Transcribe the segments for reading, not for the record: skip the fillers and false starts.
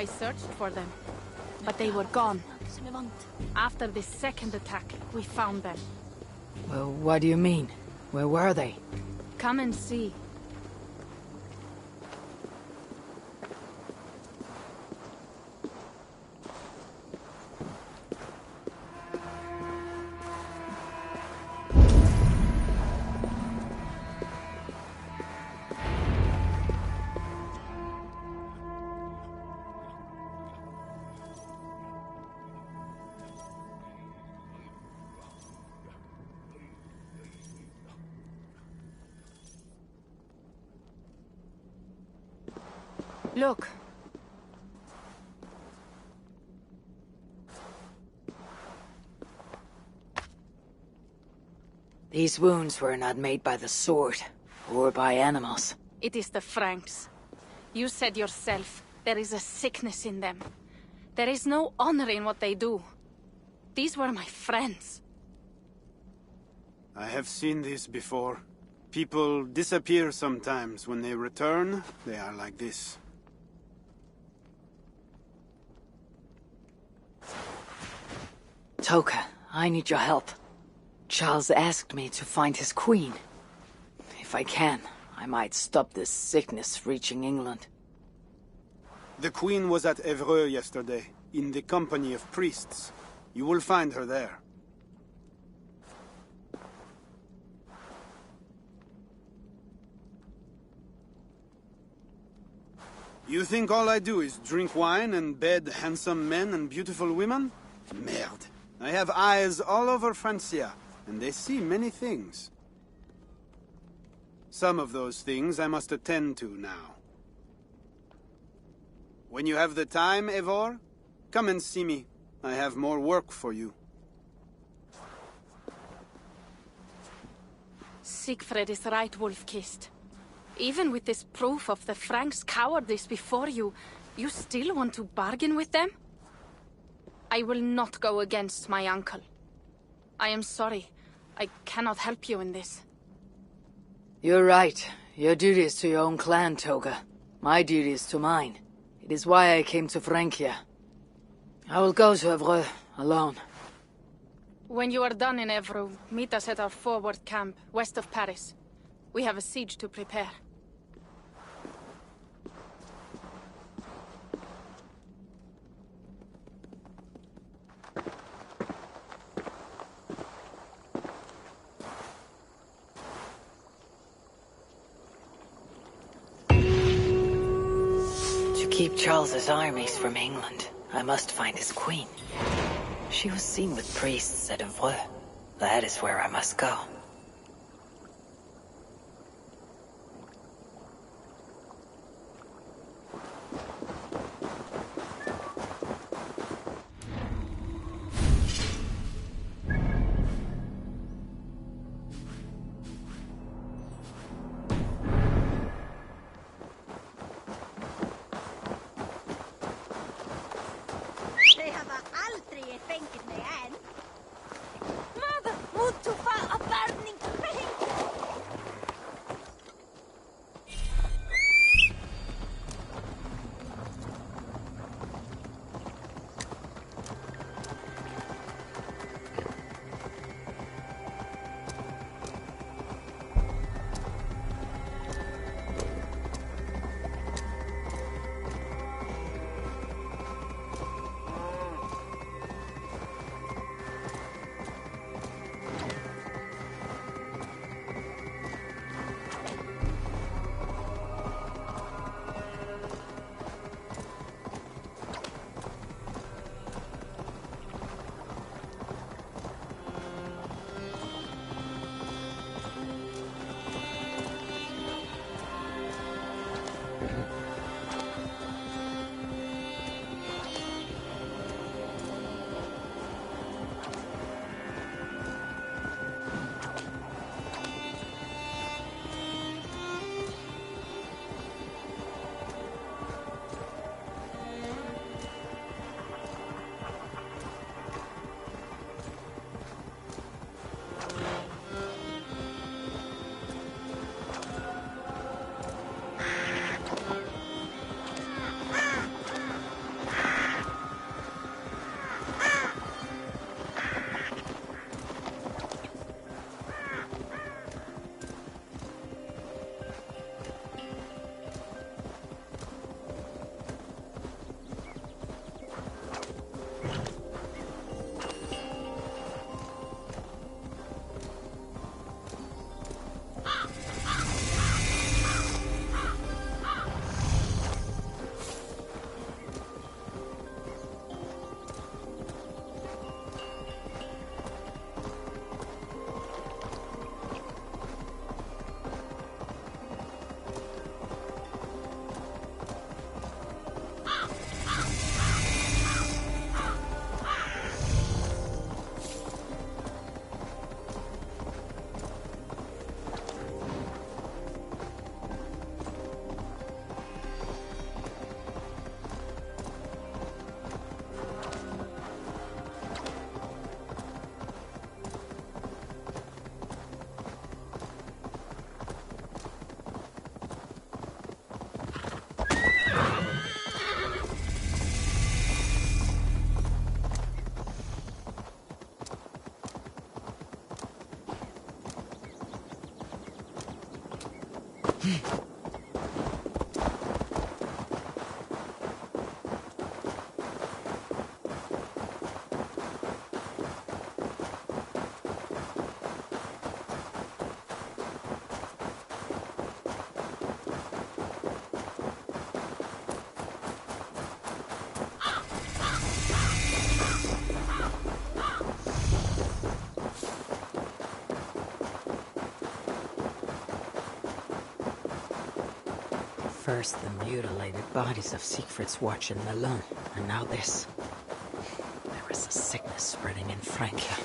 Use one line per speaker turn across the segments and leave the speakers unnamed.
I searched for them, but they were gone. After the second attack, we found them.
Well, what do you mean? Where were they?
Come and see. Look.
These wounds were not made by the sword, or by animals.
It is the Franks. You said yourself, there is a sickness in them. There is no honor in what they do. These were my friends.
I have seen this before. People disappear sometimes. When they return, they are like this.
Toka, I need your help. Charles asked me to find his queen. If I can, I might stop this sickness reaching England.
The queen was at Evreux yesterday, in the company of priests. You will find her there. You think all I do is drink wine and bed handsome men and beautiful women? Merde. I have eyes all over Francia, and they see many things. Some of those things I must attend to now. When you have the time, Eivor, come and see me. I have more work for you.
Siegfried is right, Wolf-Kissed. Even with this proof of the Franks' cowardice before you, you still want to bargain with them? I will not go against my uncle. I am sorry. I cannot help you in this.
You're right. Your duty is to your own clan, Toga. My duty is to mine. It is why I came to Francia. I will go to Evreux, alone.
When you are done in Evreux, meet us at our forward camp, west of Paris. We have a siege to prepare.
To keep Charles's armies from England, I must find his queen. She was seen with priests at Evreux. That is where I must go. First the mutilated bodies of Siegfried's watch in Melun, and now this. There is a sickness spreading in Francia.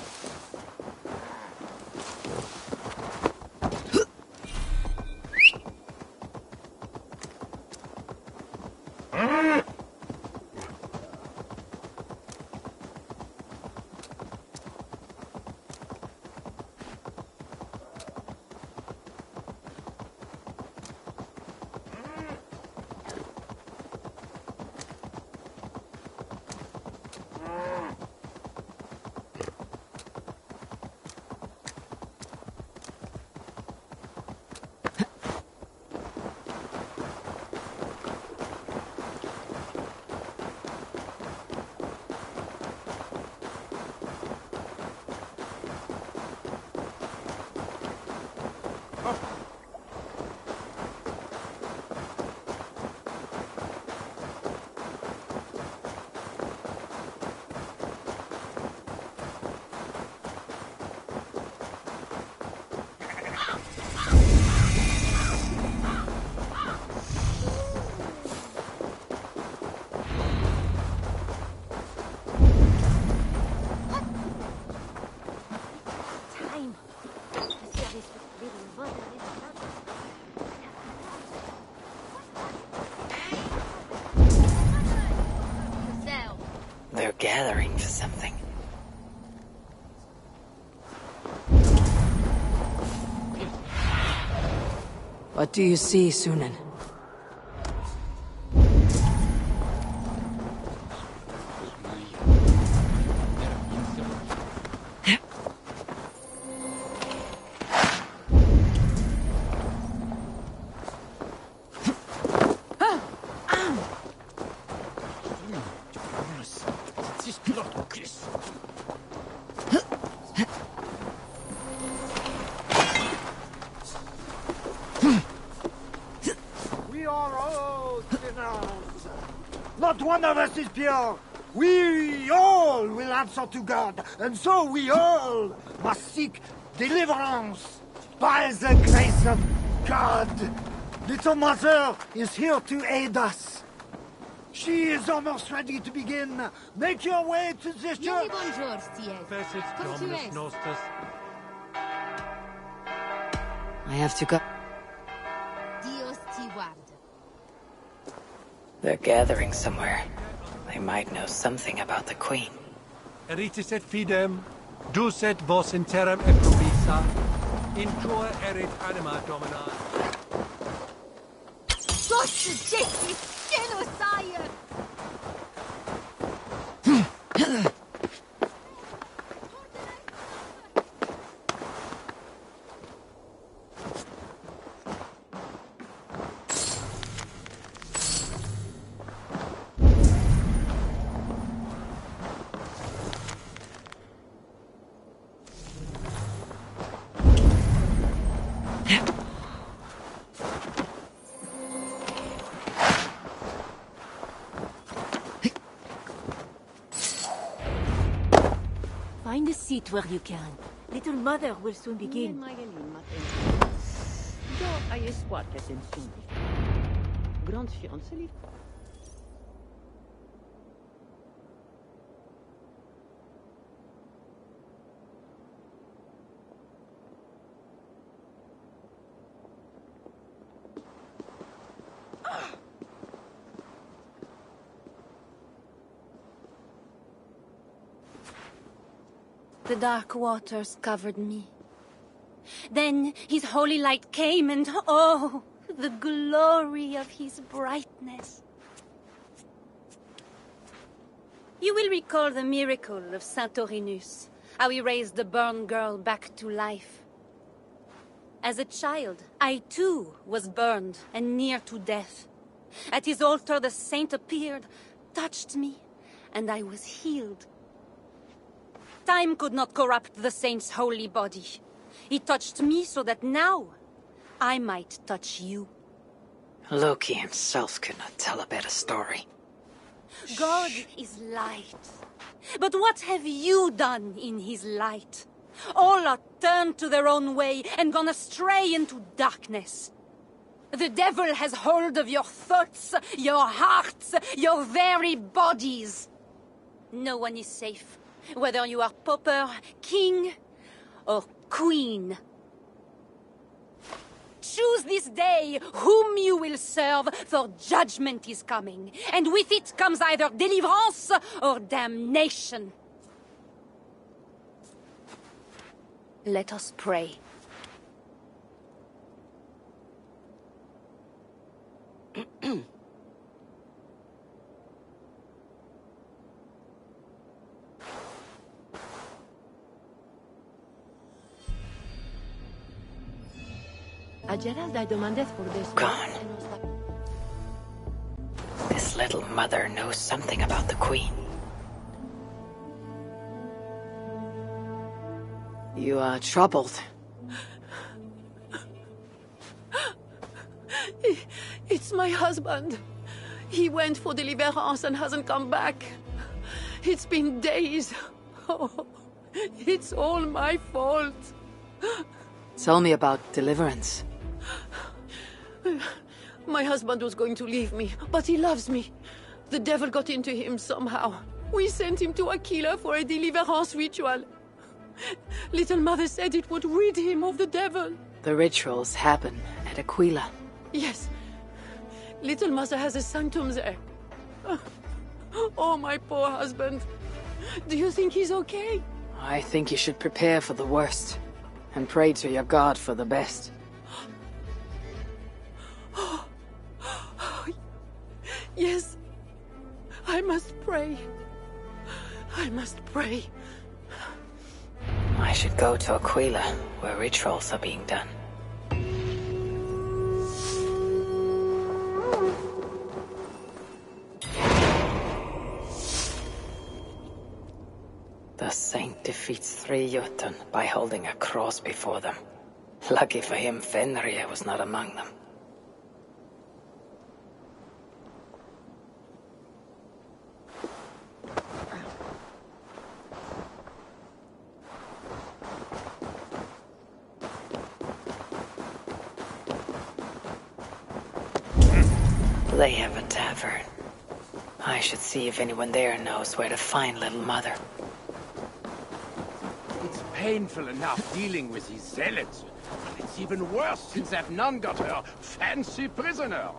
They're gathering for something. What do you see, Sunan?
Not one of us is pure. We all will answer to God, and so we all must seek deliverance by the grace of God. Little Mother is here to aid us. She is almost ready to begin. Make your way to the church.
I have to go. They're gathering somewhere. They might know something about the Queen.
Eritis et fidem, dus et vos in terram et promissa, in tua erit anima domina.
Sos gestis genocide! Find a seat where you can. Little Mother will soon begin.
The dark waters covered me. Then his holy light came and oh, the glory of his brightness. You will recall the miracle of Saint Orinus, how he raised the burned girl back to life.
As a child, I too was burned and near to death. At his altar the saint appeared, touched me, and I was healed. Time could not corrupt the saint's holy body. He touched me so that now I might touch you.
Loki himself could not tell a better story.
God is light. But what have you done in his light? All are turned to their own way and gone astray into darkness. The devil has hold of your thoughts, your hearts, your very bodies. No one is safe, whether you are pauper, king, or queen. Choose this day whom you will serve, for judgment is coming, and with it comes either deliverance or damnation. Let us pray.
A Gerald I demanded for this.
Gone. This little mother knows something about the Queen. You are troubled.
It's my husband. He went for deliverance and hasn't come back. It's been days. Oh, it's all my fault.
Tell me about deliverance.
My husband was going to leave me, but he loves me. The devil got into him somehow. We sent him to Aquila for a deliverance ritual. Little Mother said it would rid him of the devil.
The rituals happen at Aquila.
Yes. Little Mother has a sanctum there. Oh, my poor husband. Do you think he's okay?
I think you should prepare for the worst and pray to your God for the best.
Yes. I must pray. I must pray.
I should go to Aquila, where rituals are being done. The saint defeats 3 Jotun by holding a cross before them. Lucky for him, Fenrir was not among them. They have a tavern. I should see if anyone there knows where to find little mother.
It's painful enough dealing with these zealots, but it's even worse since that nun got her fancy prisoner.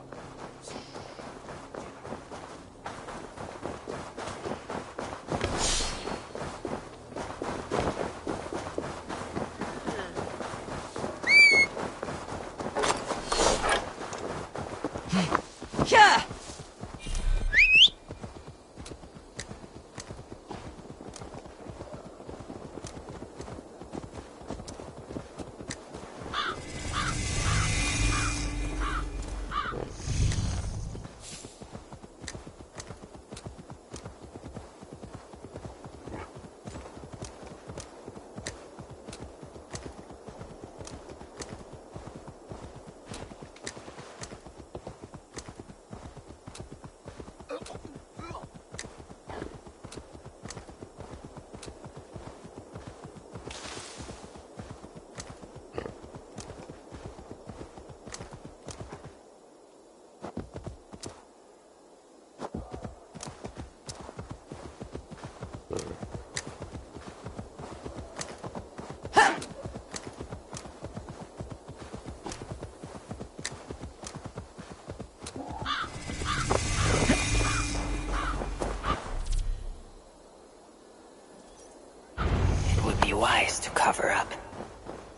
Wise to cover up.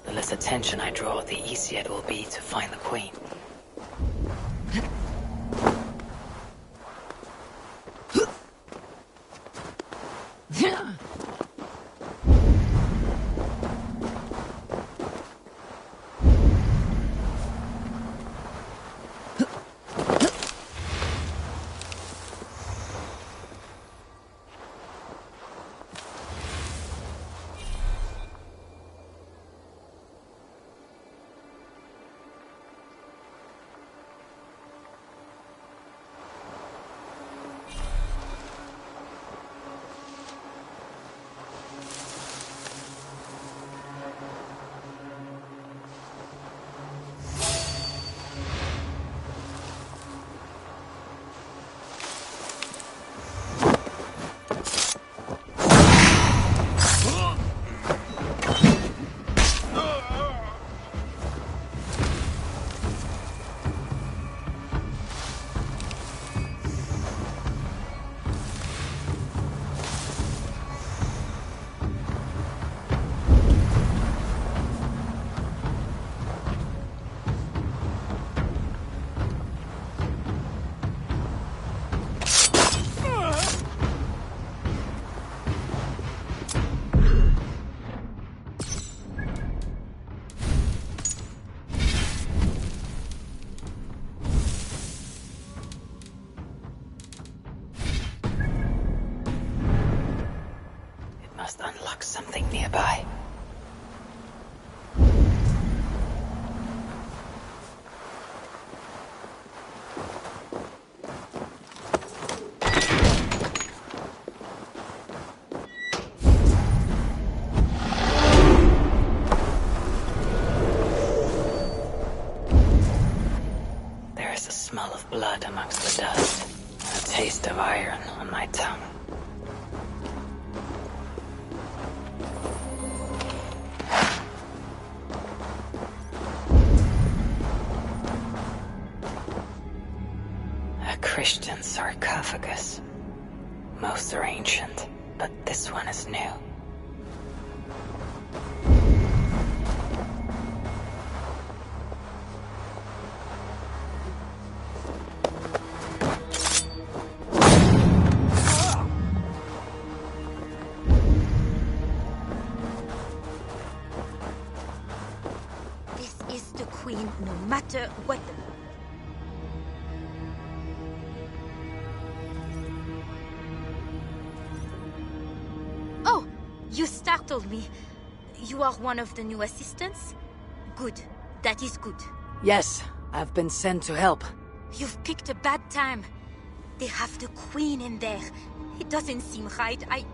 The less attention I draw, the easier it will be to find the Queen. must unlock something nearby. There is a smell of blood amongst the dust, and a taste of iron on my tongue. A Christian sarcophagus. Most are ancient, but this one is new.
This is the Queen, no matter what the... Oh! You startled me. You are one of the new assistants? Good. That is good.
Yes, I've been sent to help.
You've picked a bad time. They have the Queen in there. It doesn't seem right. I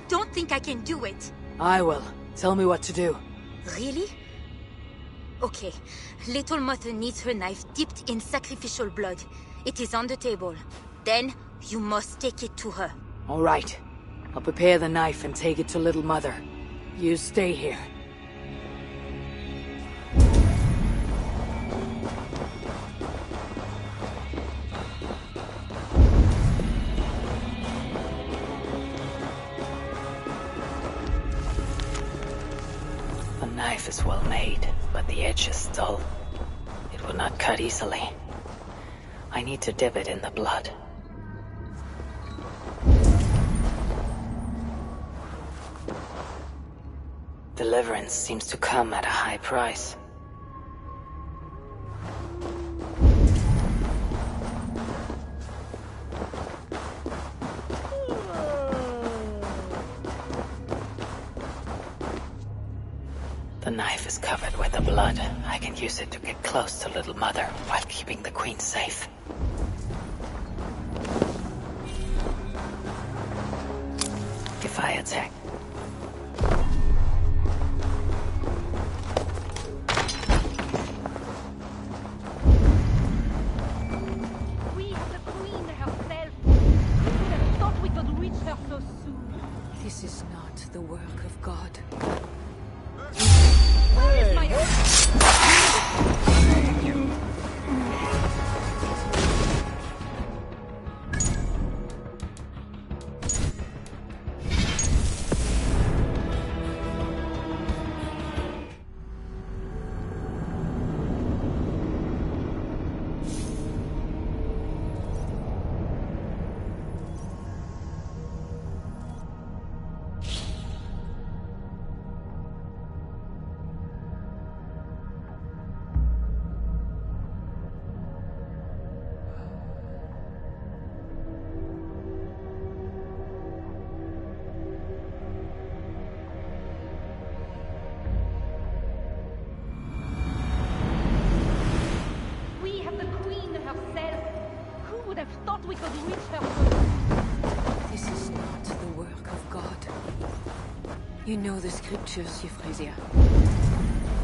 don't think I can do it.
I will. Tell me what to do.
Really? Okay. Little Mother needs her knife dipped in sacrificial blood. It is on the table. Then, you must take it to her.
All right. I'll prepare the knife and take it to Little Mother. You stay here. The knife is well made, but the edge is dull. It will not cut easily. I need to dip it in the blood. Deliverance seems to come at a high price. The knife is covered with the blood. I can use it to get close to Little Mother while keeping the Queen safe. If I attack...
We have the Queen herself. Who would have thought we could reach her so soon?
This is not the work of God.
Where is my... We have the Queen herself. Who would have thought we could reach her so soon?
This is not the work of God. You know the scriptures, Euphrasia.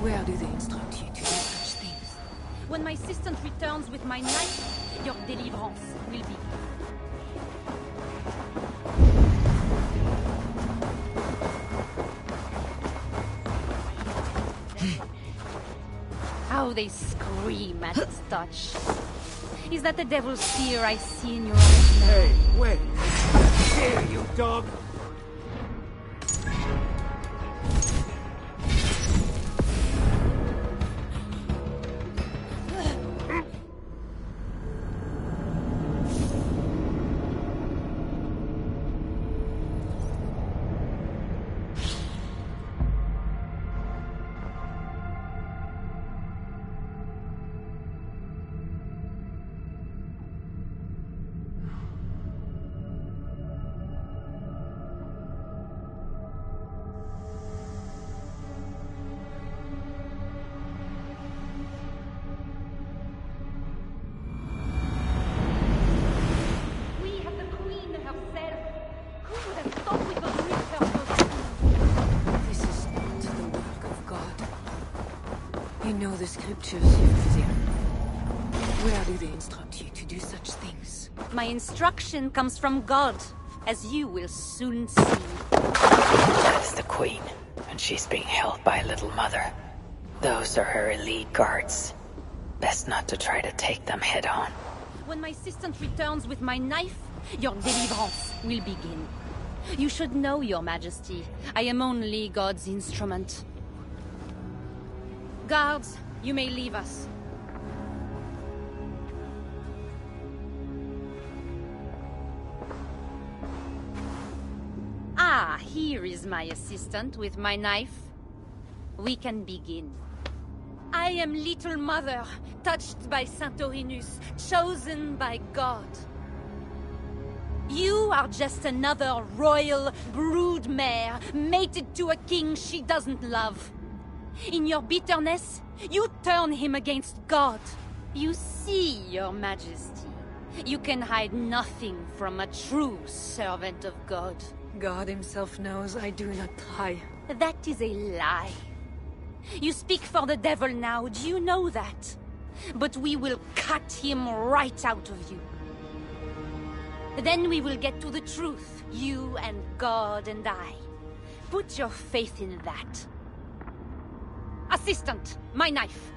Where do they instruct you to do such things?
When my assistant returns with my knife, your deliverance will be. How they scream at its touch. Is that the devil's fear I see in your eyes now?
Hey, wait! Here, you dog!
know the scriptures, Ephraim. Where do they instruct you to do such things?
My instruction comes from God, as you will soon see.
That's the Queen, and she's being held by a little mother. Those are her elite guards. Best not to try to take them head on.
When my assistant returns with my knife, your deliverance will begin. You should know, Your Majesty, I am only God's instrument. Guards, you may leave us. Ah, here is my assistant with my knife. We can begin. I am Little Mother, touched by Santorinus, chosen by God. You are just another royal broodmare, mated to a king she doesn't love. In your bitterness, you turn him against God. You see, Your Majesty, you can hide nothing from a true servant of God.
God himself knows I do not try.
That is a lie. You speak for the devil now, do you know that? But we will cut him right out of you. Then we will get to the truth, you and God and I. Put your faith in that. Assistant, my knife.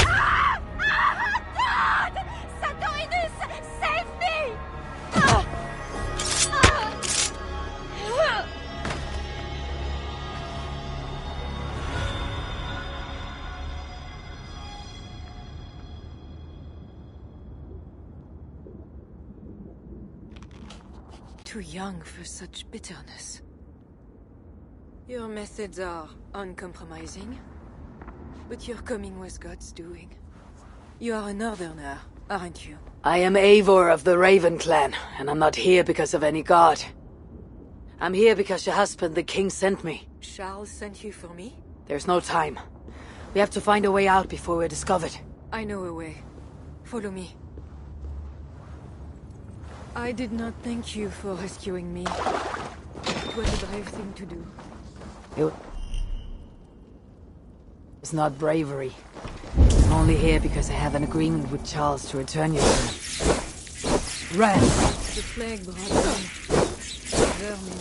Ah! Ah! God! Santorinus, save me! Ah! Ah! Ah!
Too young for such bitterness. Your methods are uncompromising, but your coming was God's doing. You are a northerner, aren't you?
I am Eivor of the Raven clan, and I'm not here because of any god. I'm here because your husband, the king, sent me.
Charles sent you for me?
There's no time. We have to find a way out before we're discovered.
I know a way. Follow me. I did not thank you for rescuing me. It was a brave thing to do.
It's not bravery. I'm only here because I have an agreement with Charles to return you to him. Ren!
The plague brought them. Vermin.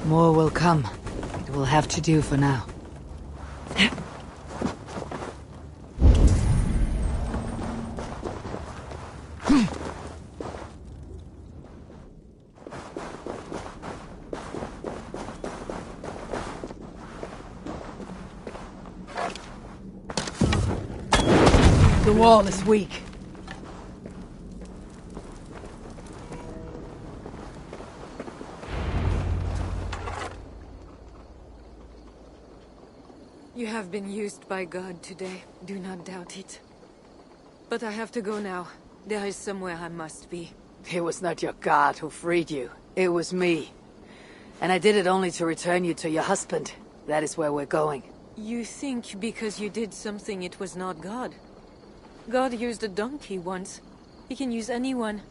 More will come. It will have to do for now. The wall is weak.
You have been used by God today. Do not doubt it. But I have to go now. There is somewhere I must be.
It was not your god who freed you. It was me. And I did it only to return you to your husband. That is where we're going.
You think because you did something it was not God? God used a donkey once. He can use anyone.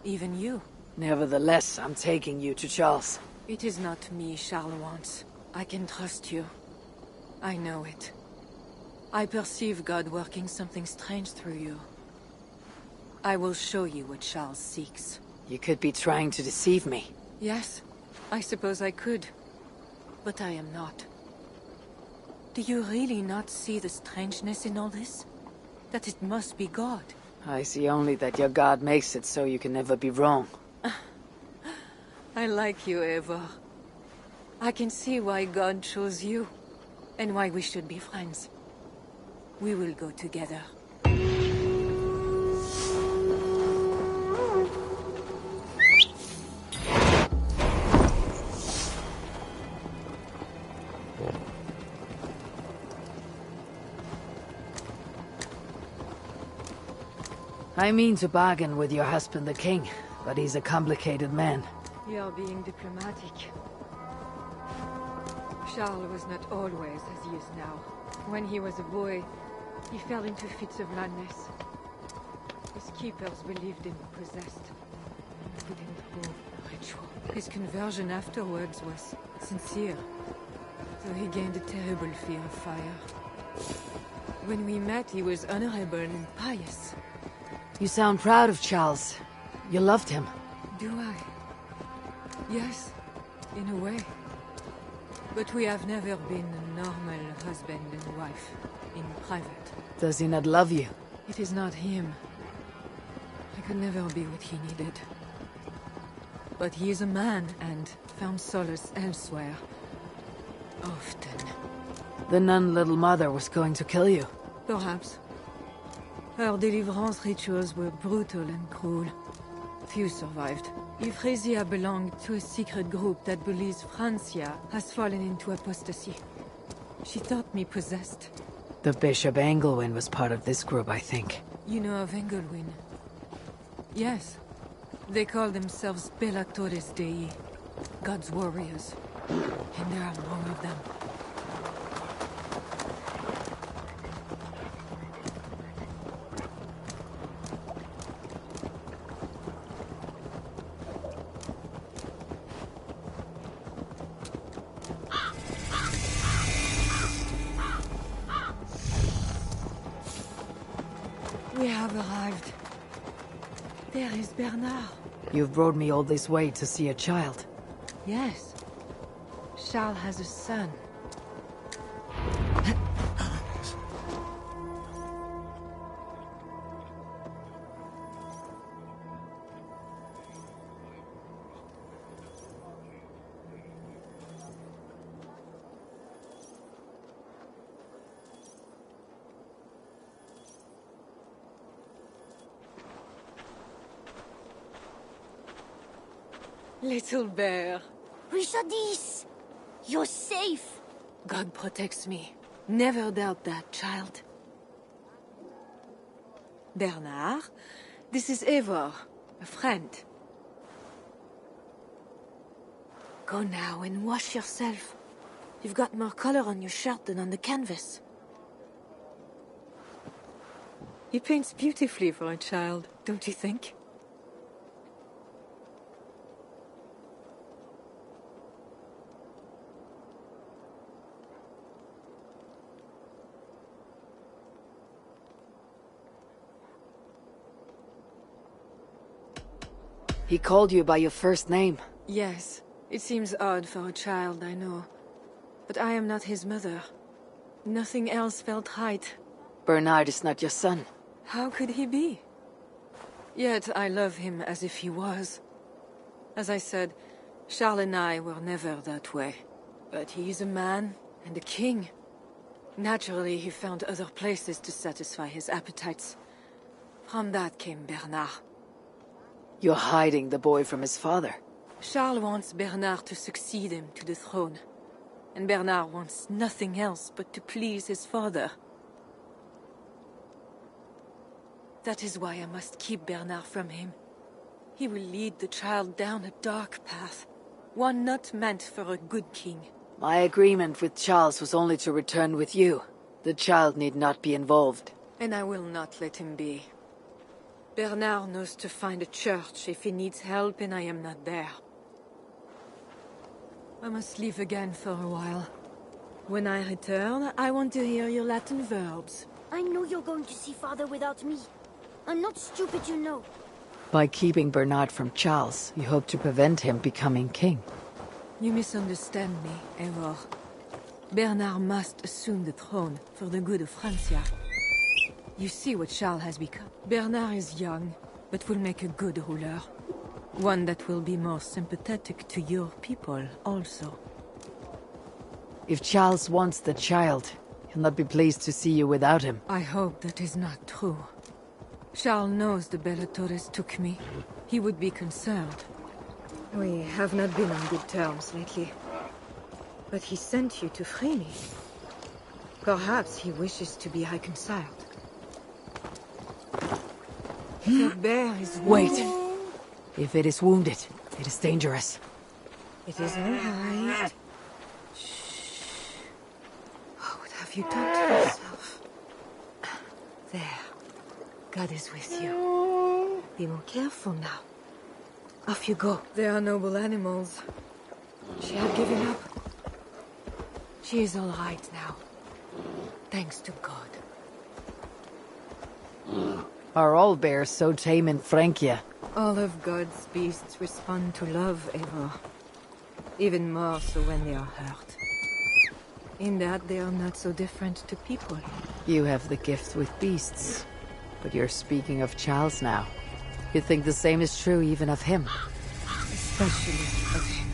Even you.
Nevertheless, I'm taking you to Charles.
It is not me Charles wants. I can trust you. I know it. I perceive God working something strange through you. I will show you what Charles seeks.
You could be trying to deceive me.
Yes, I suppose I could. But I am not. Do you really not see the strangeness in all this? That it must be God?
I see only that your god makes it so you can never be wrong.
I like you, Eivor. I can see why God chose you. And why we should be friends. We will go together.
I mean to bargain with your husband the king, but he's a complicated man.
You're being diplomatic. Charles was not always as he is now. When he was a boy, he fell into fits of madness. His keepers believed him possessed. He couldn't prove the ritual. His conversion afterwards was sincere, though he gained a terrible fear of fire. When we met, he was honorable and pious.
You sound proud of Charles. You loved him.
Do I? Yes, in a way. But we have never been a normal husband and wife, in private.
Does he not love you?
It is not him. I could never be what he needed. But he is a man, and found solace elsewhere. Often.
The nun Little Mother was going to kill you.
Perhaps. Her deliverance rituals were brutal and cruel. Few survived. Euphrasia belonged to a secret group that believes Francia has fallen into apostasy. She thought me possessed.
The Bishop Engelwin was part of this group, I think.
You know of Engelwin? Yes. They call themselves Bellatores Dei, God's warriors. And there are more of them. We have arrived. There is Bernard.
You've brought me all this way to see a child.
Yes. Charles has a son. Little bear.
Richardis! You're safe!
God protects me. Never doubt that, child. Bernard, this is Eivor, a friend. Go now and wash yourself. You've got more color on your shirt than on the canvas. He paints beautifully for a child, don't you think?
He called you by your first name.
Yes. It seems odd for a child, I know. But I am not his mother. Nothing else felt right.
Bernard is not your son.
How could he be? Yet I love him as if he was. As I said, Charles and I were never that way. But he is a man and a king. Naturally, he found other places to satisfy his appetites. From that came Bernard.
You're hiding the boy from his father.
Charles wants Bernard to succeed him to the throne. And Bernard wants nothing else but to please his father. That is why I must keep Bernard from him. He will lead the child down a dark path. One not meant for a good king.
My agreement with Charles was only to return with you. The child need not be involved.
And I will not let him be. Bernard knows to find a church if he needs help and I am not there. I must leave again for a while. When I return, I want to hear your Latin verbs.
I know you're going to see Father without me. I'm not stupid, you know.
By keeping Bernard from Charles, you hope to prevent him becoming king.
You misunderstand me, Eivor. Bernard must assume the throne for the good of Francia. You see what Charles has become. Bernard is young, but will make a good ruler. One that will be more sympathetic to your people, also.
If Charles wants the child, he'll not be pleased to see you without him.
I hope that is not true. Charles knows the Bellatores took me. He would be concerned. We have not been on good terms lately. But he sent you to free me. Perhaps he wishes to be reconciled. The bear is
Wait.
wounded.
If it is wounded, it is dangerous.
It is all right. Shh. Oh, what have you done to yourself? There. God is with you. Be more careful now. Off you go. They are noble animals. She had given up. She is all right now. Thanks to God.
Are all bears so tame in Francia?
All of God's beasts respond to love, Eivor. Even more so when they are hurt. In that they are not so different to people.
You have the gift with beasts. But you're speaking of Charles now. You think the same is true even of him?
Especially of him.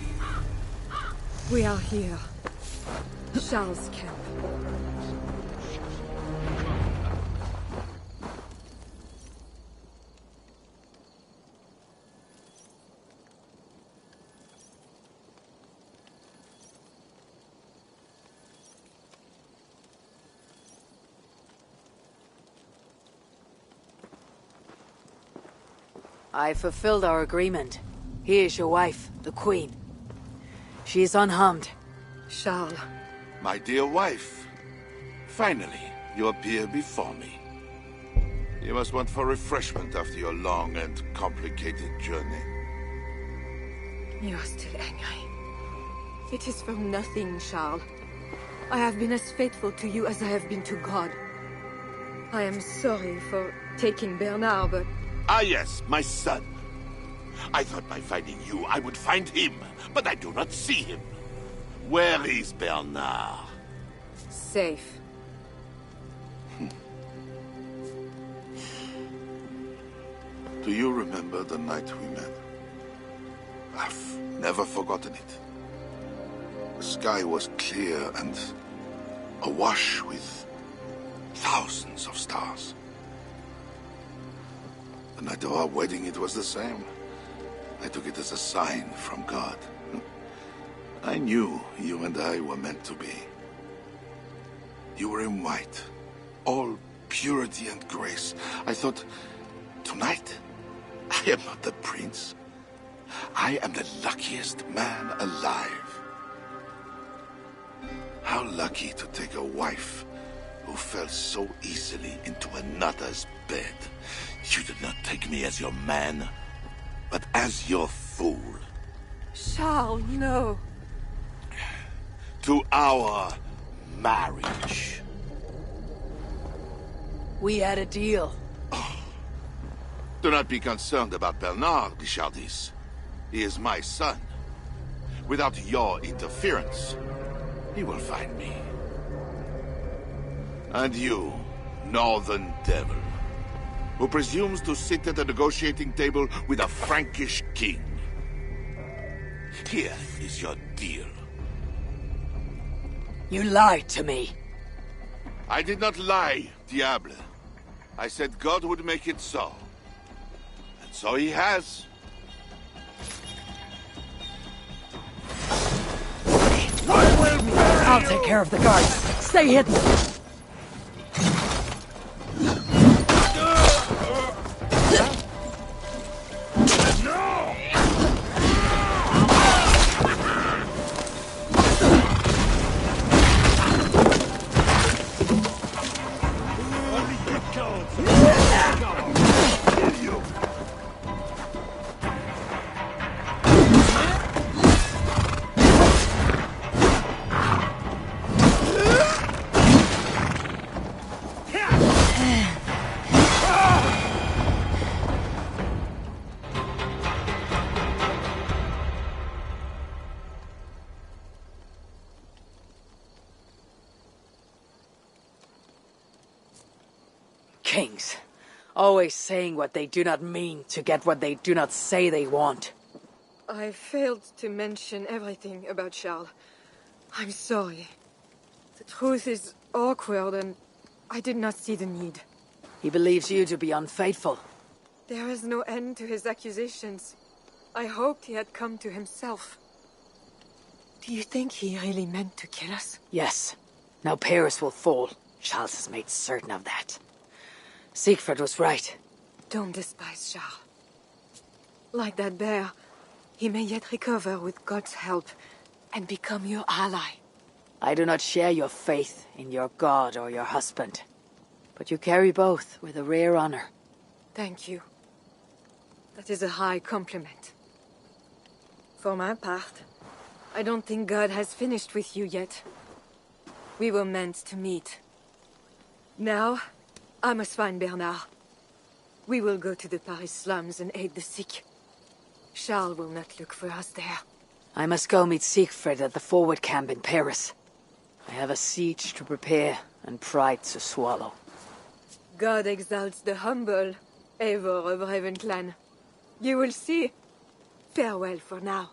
We are here. Charles' camp.
I fulfilled our agreement. Here is your wife, the Queen. She is unharmed.
Charles.
My dear wife, finally you appear before me. You must want for refreshment after your long and complicated journey.
You are still angry. It is for nothing, Charles. I have been as faithful to you as I have been to God. I am sorry for taking Bernard, but...
Ah yes, my son. I thought by finding you I would find him, but I do not see him. Where is Bernard?
Safe.
Do you remember the night we met? I've never forgotten it. The sky was clear and awash with thousands of stars. The night of our wedding, it was the same. I took it as a sign from God. I knew you and I were meant to be. You were in white, all purity and grace. I thought, tonight, I am not the prince. I am the luckiest man alive. How lucky to take a wife who fell so easily into another's bed. You did not take me as your man, but as your fool.
Charles, no.
To our marriage.
We had a deal.
Do not be concerned about Bernard, Richardis. He is my son. Without your interference, he will find me. And you, northern devil, who presumes to sit at a negotiating table with a Frankish king. Here is your deal.
You lied to me.
I did not lie, Diable. I said God would make it so. And so he has.
I'll take care of the guards. Stay hidden. Kings, always saying what they do not mean to get what they do not say they want.
I failed to mention everything about Charles. I'm sorry. The truth is awkward and I did not see the need.
He believes you to be unfaithful.
There is no end to his accusations. I hoped he had come to himself. Do you think he really meant to kill us?
Yes. Now Paris will fall. Charles has made certain of that. Siegfried was right.
Don't despise Charles. Like that bear, he may yet recover with God's help and become your ally.
I do not share your faith in your god or your husband. But you carry both with a rare honor.
Thank you. That is a high compliment. For my part, I don't think God has finished with you yet. We were meant to meet. Now, I must find Bernard. We will go to the Paris slums and aid the sick. Charles will not look for us there.
I must go meet Siegfried at the forward camp in Paris. I have a siege to prepare and pride to swallow.
God exalts the humble, Eivor of Ravenclan. You will see. Farewell for now.